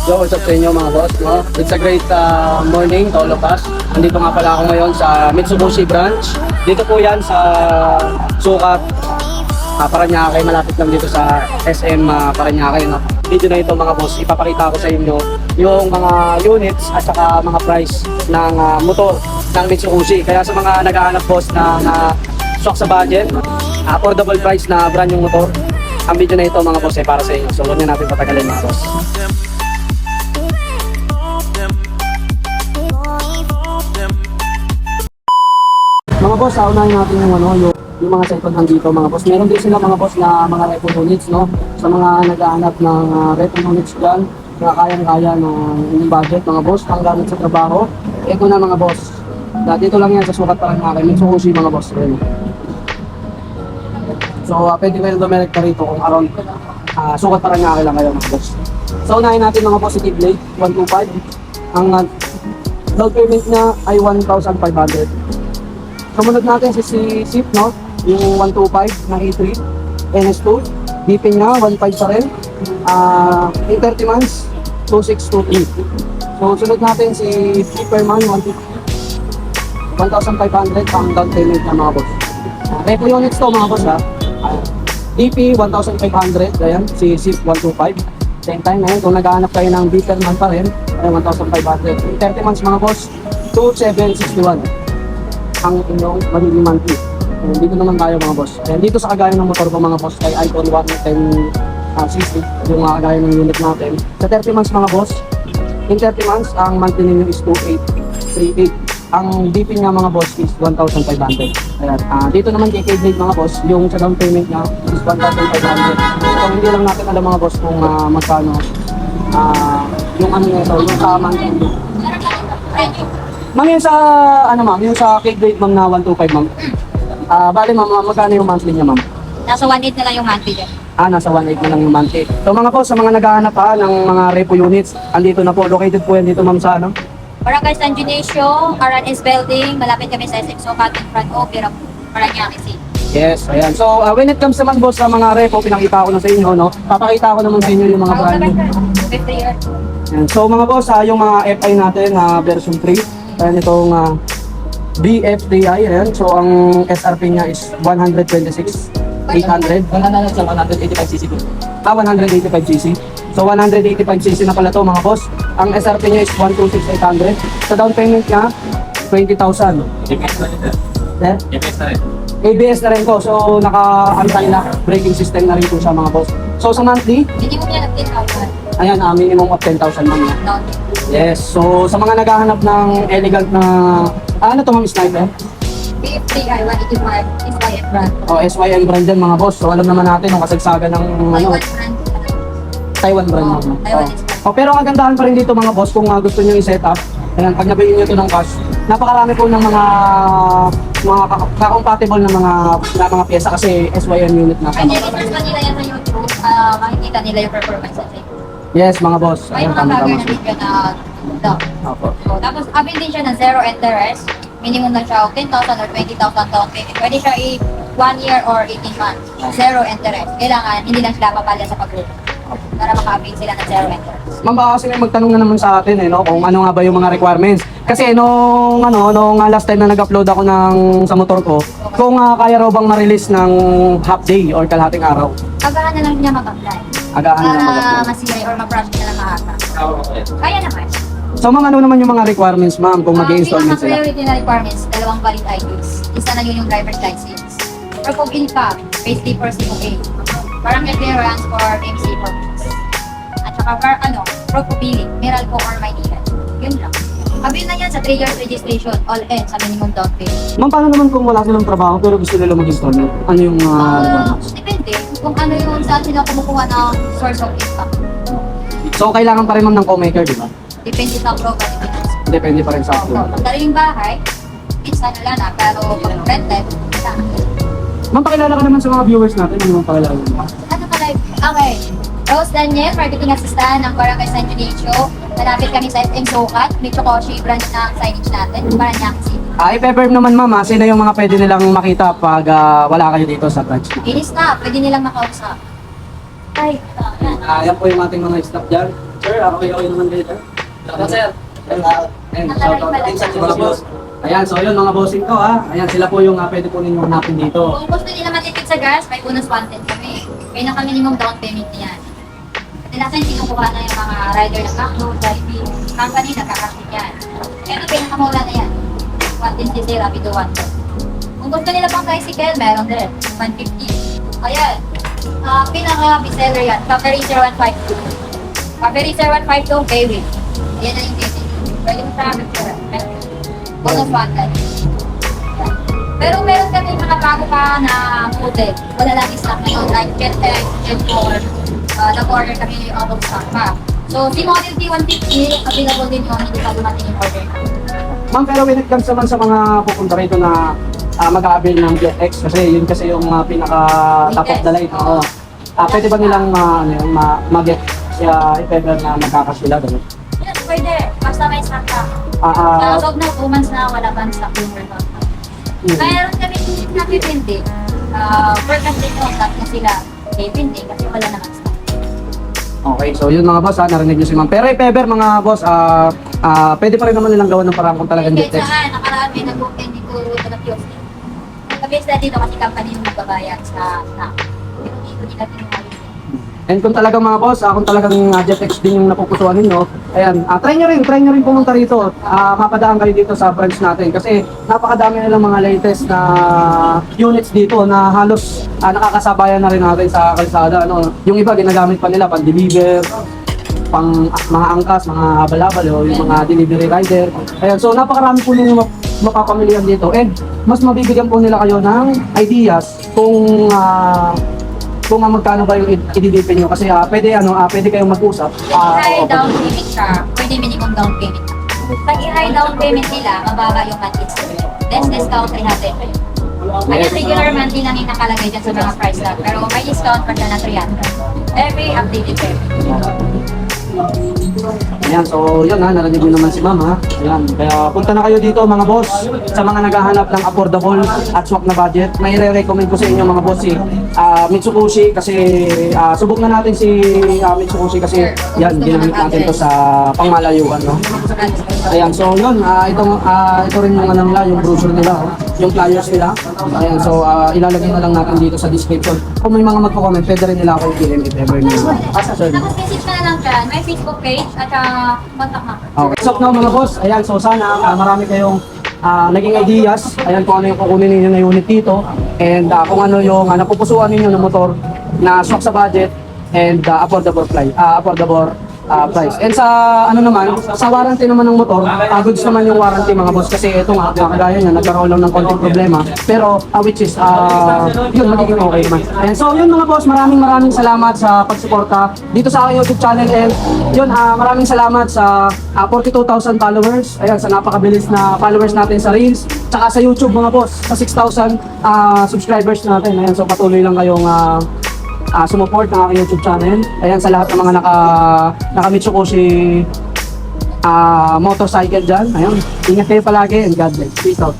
Yo, what's up sa inyo mga boss, no? It's a great morning to all of us. Andito nga pala ako ngayon sa Mitsubishi branch. Dito po yan sa Sukat, Parañaque, malapit lang dito sa SM Parañaque, no? Video na ito mga boss, ipapakita ko sa inyo yung mga units at saka mga price ng motor ng Mitsubishi. Kaya sa mga naghahanap boss ng swak sa budget, affordable price na brand yung motor, ang video na ito mga boss ay para sa inyo. So huwag na natin patagalin mga boss. Mga boss, unahin natin yung mga second hand dito mga boss. Meron din sila mga boss na mga repo units, no? Sa mga naghahanap ng repo units dyan, na kayang-kaya ng inyong budget mga boss, pang gamit sa trabaho. Ito na mga boss. Dito lang yan sa Sukat Parañaque, Mitsubishi mga boss. So, pwede kayo dumirekta rito kung around Sukat Parañaque lang kayo mga boss. So, unahin natin mga boss si T-Blade 125. Ang down payment niya ay 1,500. Sumunod natin si SIP, no? Yung 125 na A3 NS2. DP niya 1.5 pa rin. In 30 months 2623. So sunod natin si Superman 1,500 pang down payment na mga boss. Repo units to mga boss ha. DP 1,500. Ayan si SIP 125. Same time ngayon kung naghahanap kayo ng beater man pa rin ay 1,500. In 30 months mga boss 2,761 ang inyong magiging monthly. Dito naman tayo mga boss. And dito sa kagaya ng motor ko mga boss kay Icon 110cc yung kagaya ng unit natin. Sa 30 months mga boss, in 30 months ang monthly ninyo is 2,838. Ang DP niya mga boss is 1,500. Ayan. Dito naman kay K-Blade mga boss, yung sa down payment niya is 1,500. So hindi lang natin alam mga boss kung magkano yung ano nito, yung sa monthly. Ma'am, yung sa, yung sa K-Blade ma'am na 125 ma'am. Bali ma'am, magkano yung monthly niya ma'am? Nasa 1.8 na lang yung monthly dyan. Nasa 1.8 na lang yung monthly. So mga po, sa mga naghahanap ng mga repo units, andito na po, located po yan dito ma'am sa ano? Barangay San Dionisio, RNS Building, malapit kami sa SM Sukat in front of Parañaque City. Yes, ayan. So when it comes naman boss sa mga repo, pinakita ko na sa inyo, no? Papakita ko naman sa inyo yung mga brand new. 50 years. So mga boss, yung mga FI natin na version 3, ayan itong BF3i, ayan. So ang SRP niya is 126,800. 185cc po. 185cc. So 185cc na pala to mga boss. Ang SRP niya is 126,800. Sa down payment niya, 20,000. ABS na rin. Then, ABS na rin. ABS na rin ko. So naka-anti-lock braking system na rin po siya mga boss. So sa monthly, Hindi mo niya nag-10,000. ayan, minimum of 10,000 ma'am. Down. Yes, so sa mga naghahanap ng elegant na, ano to ma'am, sniper? BF3i 185 is YF brand. O SYM brand dyan mga boss. So alam naman natin ang kasagsagan ng Taiwan brand. Taiwan brand ma'am. Taiwan is brand. Pero ang kagandahan pa rin dito mga boss kung gusto nyo i-set up, ayan, pag nabayin nyo ito ng cash, napakarami po ng mga ka-compatible na mga pyesa kasi SYM unit na. Pwede i-search pa nila yan sa YouTube, makikita nila yung performance sa site. Yes mga boss. May Ayan, mga bagay na video na down. Opo. So, tapos avail din siya ng zero interest. Minimum lang siya 10,000 or 20,000 down payment. Pwede siya 1 year or 18 months. Zero interest. Kailangan hindi lang sila papalya sa pag-loan. Para maka-avail sila ng zero interest. Ma'am, baka kasi may magtanong na naman sa atin no, kung ano nga ba yung mga requirements. Kasi nung last time na nag-upload ako sa motor ko, kung kaya raw bang ma-release ng half day or kalahating araw. Agahan na lang niya mag-apply. Agahan na lang Para mag-upload. masiyay or ma-project na lang maaga. Kaya naman. So mga ano naman yung mga requirements ma'am kung mag-i-installment sila? Priority na requirements, dalawang valid IDs. Isa na yun yung driver's license. Proof of income, payslip or COA. Barangay clearance for MC purpose. At saka proof of billing, Meralco or Maynila. Yun lang. Avail na yan sa 3 years registration, all in sa minimum down payment. Ma'am, paano naman kung wala silang trabaho pero gusto nila mag-installment? Ano yung requirements? Depende kung ano yung saan sila kumukuha ng source of income. So kailangan pa rin ma'am ng co-maker, di ba? Depende sa profile depends. Depende pa rin sa So, upload. pag daling bahay, minsan wala na, pero pag rented, kailangan. Ma'am, pakilala ka naman sa mga viewers natin. Ano yung pakilala mo? Ano ka live? Okay. Rose Daniel, marketing assistant ng Barangay San Dionisio. Malapit kami sa SM Sukat, Mitsubishi branch ng signage natin, Parañaque City. I-confirm naman ma'am, sino yung mga pwede nilang makita pag wala kayo dito sa branch? Inis na, pwede nilang makausap. Ay, yan. Yan po yung ating mga staff dyan. Sir, okay naman kayo, sir. Salamat, sir. And shout out din sa mga boss. Ayan, so yun mga bossing ko ha. Ayan, sila po yung pwede po ninyong hanapin dito. Kung gusto nila matipid sa gas, may bonus content kami. May naka-minimum down payment niyan. Kadalasan kinukuha na yung mga rider ng Macdo, Jollibee, company, nagkakasip yan. Pero pinakamula na yan. 110cc, Rapido 1. Kung gusto nila pang tricycle, meron din. 150. Ayan. Pinaka-bestseller yan. Coffee Racer 152. Coffee Racer 152, Bayway. Ayan na yung case. Pwede mo sa bonus content. Pero meron kami mga bago pa na model. Wala lang stock ngayon. Like Jet X, Jet 4. Nag-order kami out of stock pa. So, si Model T150, available din yun. Hindi pa dumating yung order. Ma'am, pero when it comes naman sa mga pupunta rito na mag-a-avail ng Jet X kasi yun kasi yung pinaka-top of the line. Oo. Pwede ba nilang mag-get siya if ever na magkakasila? Ganun? Yes, pwede. Basta may stock ka. Ah, Sa loob ng 2 months na wala pang stock yung order. Mayroon kami napipindi. For kasi ito, stock na sila. Pipindi kasi wala naman stock. Okay, so yun mga boss, narinig nyo si ma'am. Pero if ever mga boss, pwede pa rin naman nilang gawan ng parang kung talagang Kahit Jet X. saan, nakaraan may nag-open dito sa kiosk. Kabis na dito kasi company yung nagbabayad sa stock. Dito nila kinuha. And kung talagang mga boss, kung talagang Jet X din yung napupusuan ninyo, ayan, try nyo rin pumunta rito. Mapadaan kayo dito sa branch natin kasi napakadami nilang mga latest na units dito na halos nakakasabayan na rin natin sa kalsada. Ano, yung iba ginagamit pa nila pang deliver, pang mga angkas, mga habal-habal, o yung mga delivery rider. Ayan, so napakarami po ninyo mapapamilihan dito and mas mabibigyan po nila kayo ng ideas kung magkano ba yung i-deliver nyo kasi pwede kayong mag-usap. High down payment siya, pwede minimum down payment. Pag i-high down payment nila, mababa yung monthly installment. Less discount 300. Kaya regular monthly lang yung nakalagay dyan sa mga price tag. Pero may discount pa siya na 300. Every updated payment. Ayan, so yun narinig nyo naman si ma'am ha. Ayan, kaya punta na kayo dito mga boss sa mga naghahanap ng affordable at swak na budget. May re-recommend ko sa inyo mga boss si Mitsubishi kasi subok na natin si Mitsubishi kasi yan, ginamit natin to sa pangmalayuan, no? Ayan, so yun, ito rin yung nila, yung brochure nila, yung flyers nila. Ayan, so ilalagay na lang natin dito sa description. Kung may mga magko-comment, pwede rin nila ako i-PM if ever nyo. Sir. Tapos message ka na lang dyan, may Facebook page at contact number. Okay. So now mga boss, ayan, so sana marami kayong naging ideas. Ayan kung ano yung kukunin ninyo na unit dito and kung ano yung napupusuan ninyo ng motor na swak sa budget and affordable price. And sa sa warranty naman ng motor, goods naman yung warranty mga boss kasi ito nga kagaya niya nagkaroon lang ng konting problema pero which is yun magiging okay naman. And so yun mga boss, maraming salamat sa pagsuporta dito sa aking YouTube channel and yun maraming salamat sa 42,000 followers. Ayan, sa napakabilis na followers natin sa Reels tsaka sa YouTube mga boss sa 6,000 subscribers natin. Ayan, so patuloy lang kayong sumuport ng aking YouTube channel. Ayan, sa lahat ng mga naka Mitsubishi motorcycle dyan. Ayun, ingat kayo palagi and God bless. Peace out.